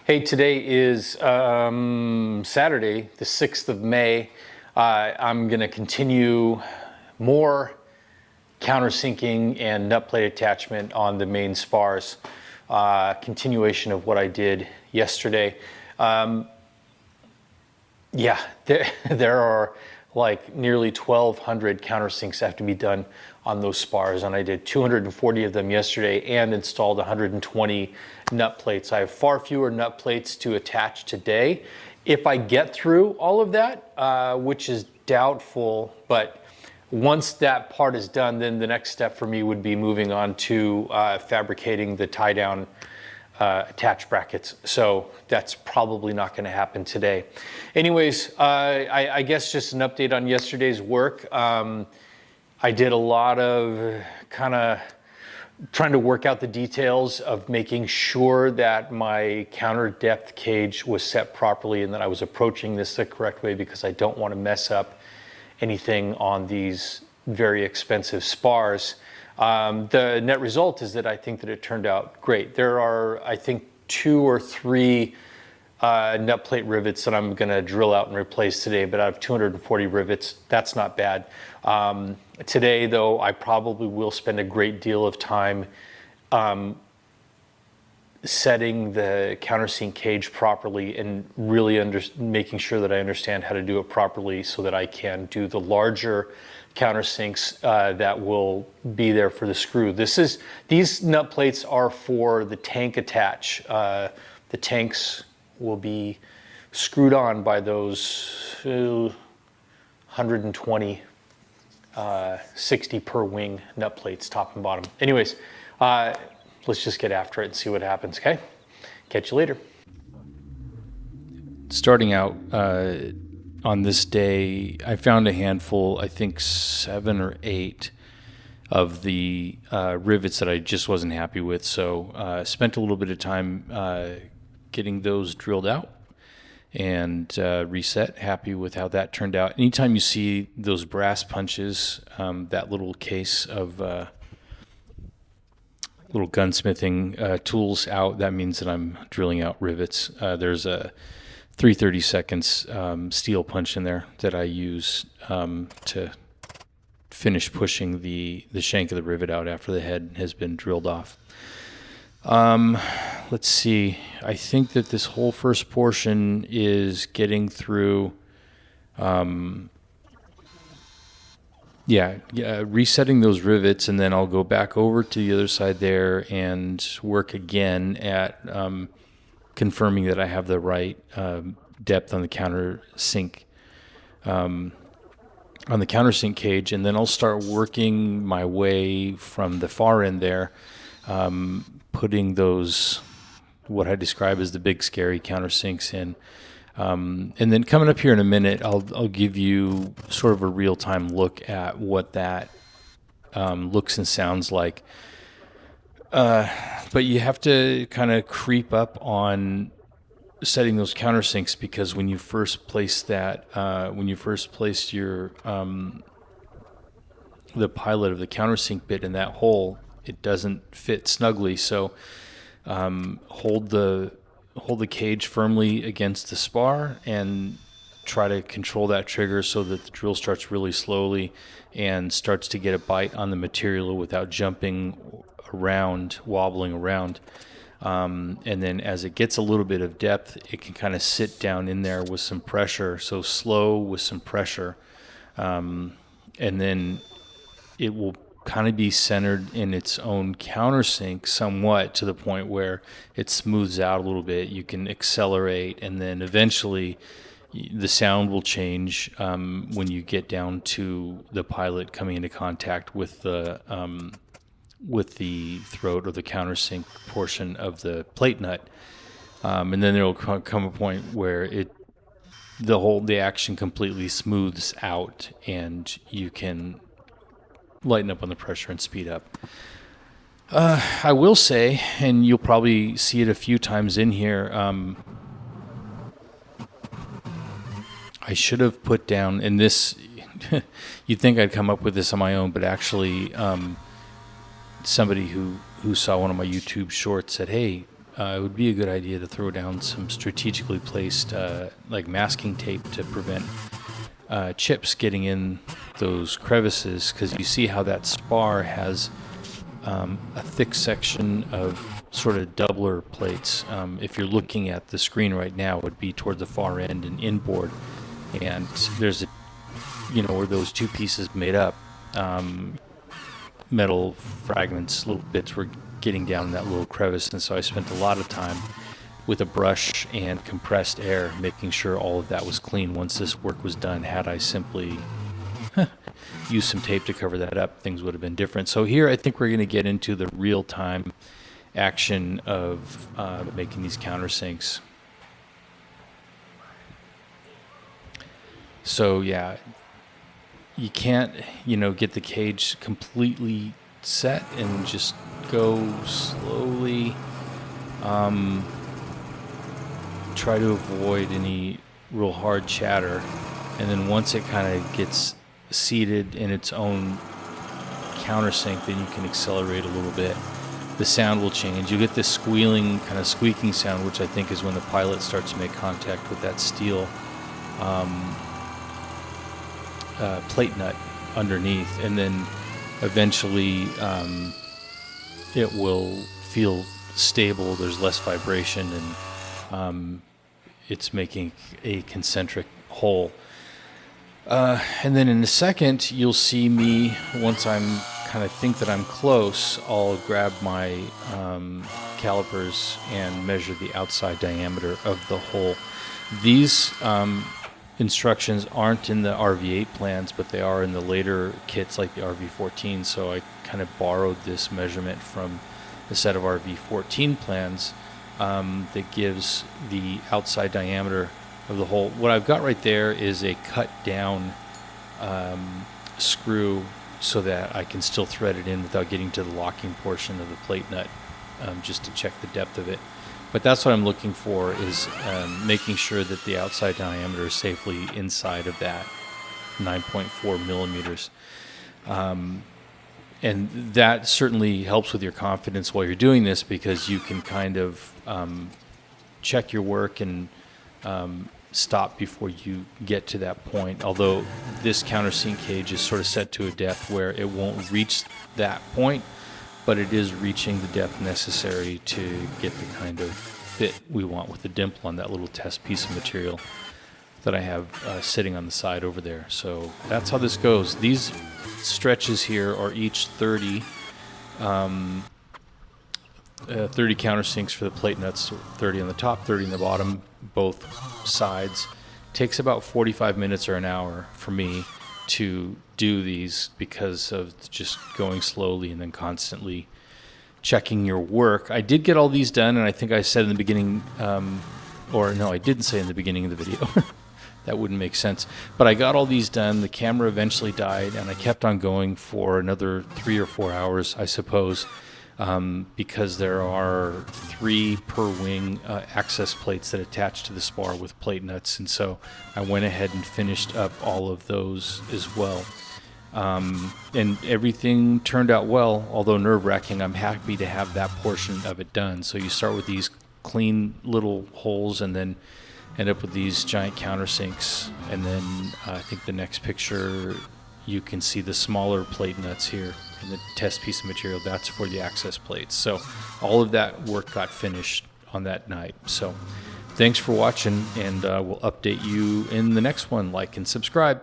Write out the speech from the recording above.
Hey, today is Saturday, the 6th of May. I'm going to continue more countersinking and nut plate attachment on the main spars. Continuation of what I did yesterday. Yeah, there are like nearly 1,200 countersinks that have to be done on those spars, and I did 240 of them yesterday and installed 120 nut plates. I have far fewer nut plates to attach today. If I get through all of that, which is doubtful, but once that part is done, then the next step for me would be moving on to fabricating the tie-down attach brackets. So that's probably not going to happen today. Anyways, I guess just an update on yesterday's work. I did a lot of kind of trying to work out the details of making sure that my counter depth cage was set properly and that I was approaching this the correct way, because I don't want to mess up anything on these very expensive spars. The net result is that I think that it turned out great. There are, I think, 2 or 3 nut plate rivets that I'm going to drill out and replace today, but out of 240 rivets, that's not bad. Today, though, I probably will spend a great deal of time setting the countersink cage properly and really making sure that I understand how to do it properly so that I can do the larger countersinks that will be there for the screw. These nut plates are for the tank attach. The tanks will be screwed on by those 120 60 per wing nut plates, top and bottom. Anyways, let's just get after it and see what happens, okay? Catch you later. Starting out on this day, I found a handful, I think 7 or 8 of the rivets that I just wasn't happy with. So spent a little bit of time getting those drilled out and reset. Happy with how that turned out. Anytime you see those brass punches, that little case of little gunsmithing tools out, that means that I'm drilling out rivets. There's a 3/32 steel punch in there that I use to finish pushing the shank of the rivet out after the head has been drilled off. Let's see. I think that this whole first portion is getting through, resetting those rivets, and then I'll go back over to the other side there and work again at confirming that I have the right depth on the countersink cage, and then I'll start working my way from the far end there, putting those, what I describe as the big scary countersinks in. And then coming up here in a minute, I'll give you sort of a real-time look at what that looks and sounds like. But you have to kind of creep up on setting those countersinks, because when you first place your the pilot of the countersink bit in that hole, it doesn't fit snugly. So hold the cage firmly against the spar and try to control that trigger so that the drill starts really slowly and starts to get a bite on the material without jumping around, wobbling around. And then as it gets a little bit of depth, it can kind of sit down in there with some pressure. So slow with some pressure. And then it will kind of be centered in its own countersink somewhat, to the point where it smooths out a little bit. You can accelerate, and then eventually the sound will change when you get down to the pilot coming into contact with the throat or the countersink portion of the plate nut, and then there will come a point where the action completely smooths out, and you can lighten up on the pressure and speed up. I will say, and you'll probably see it a few times in here, I should have put down, and this, you'd think I'd come up with this on my own, but actually somebody who saw one of my YouTube shorts said, hey, it would be a good idea to throw down some strategically placed like masking tape to prevent chips getting in those crevices, because you see how that spar has a thick section of sort of doubler plates. If you're looking at the screen right now, it would be toward the far end and inboard, and there's a, you know, where those two pieces made up, metal fragments, little bits were getting down in that little crevice, and so I spent a lot of time with a brush and compressed air making sure all of that was clean. Once this work was done, had I simply used some tape to cover that up, things would have been different. So here I think we're going to get into the real-time action of making these countersinks. So yeah, you can't, you know, get the cage completely set and just go slowly. Try to avoid any real hard chatter, and then once it kind of gets seated in its own countersink, then you can accelerate a little bit. The sound will change. You get this squealing, kind of squeaking sound, which I think is when the pilot starts to make contact with that steel plate nut underneath, and then eventually it will feel stable. There's less vibration, and it's making a concentric hole. And then in a second, you'll see me, once I'm kind of think that I'm close, I'll grab my calipers and measure the outside diameter of the hole. These instructions aren't in the RV-8 plans, but they are in the later kits like the RV-14, so I kind of borrowed this measurement from a set of RV-14 plans that gives the outside diameter of the hole. What I've got right there is a cut down screw so that I can still thread it in without getting to the locking portion of the plate nut, just to check the depth of it. But that's what I'm looking for, is making sure that the outside diameter is safely inside of that 9.4 millimeters. And that certainly helps with your confidence while you're doing this, because you can kind of check your work and stop before you get to that point. Although this countersink cage is sort of set to a depth where it won't reach that point, but it is reaching the depth necessary to get the kind of fit we want with the dimple on that little test piece of material that I have sitting on the side over there. So that's how this goes. These stretches here are each 30 countersinks for the plate nuts, 30 on the top, 30 on the bottom, both sides. Takes about 45 minutes or an hour for me to do these, because of just going slowly and then constantly checking your work. I did get all these done, and I think I said in the beginning, or no, I didn't say in the beginning of the video. That wouldn't make sense. But I got all these done. The camera eventually died, and I kept on going for another 3 or 4 hours, I suppose, because there are 3 per wing access plates that attach to the spar with plate nuts. And so I went ahead and finished up all of those as well. And everything turned out well, although nerve-wracking. I'm happy to have that portion of it done. So you start with these clean little holes and then end up with these giant countersinks. And then I think the next picture, you can see the smaller plate nuts here and the test piece of material. That's for the access plates. So all of that work got finished on that night. So thanks for watching, and we'll update you in the next one. Like and subscribe.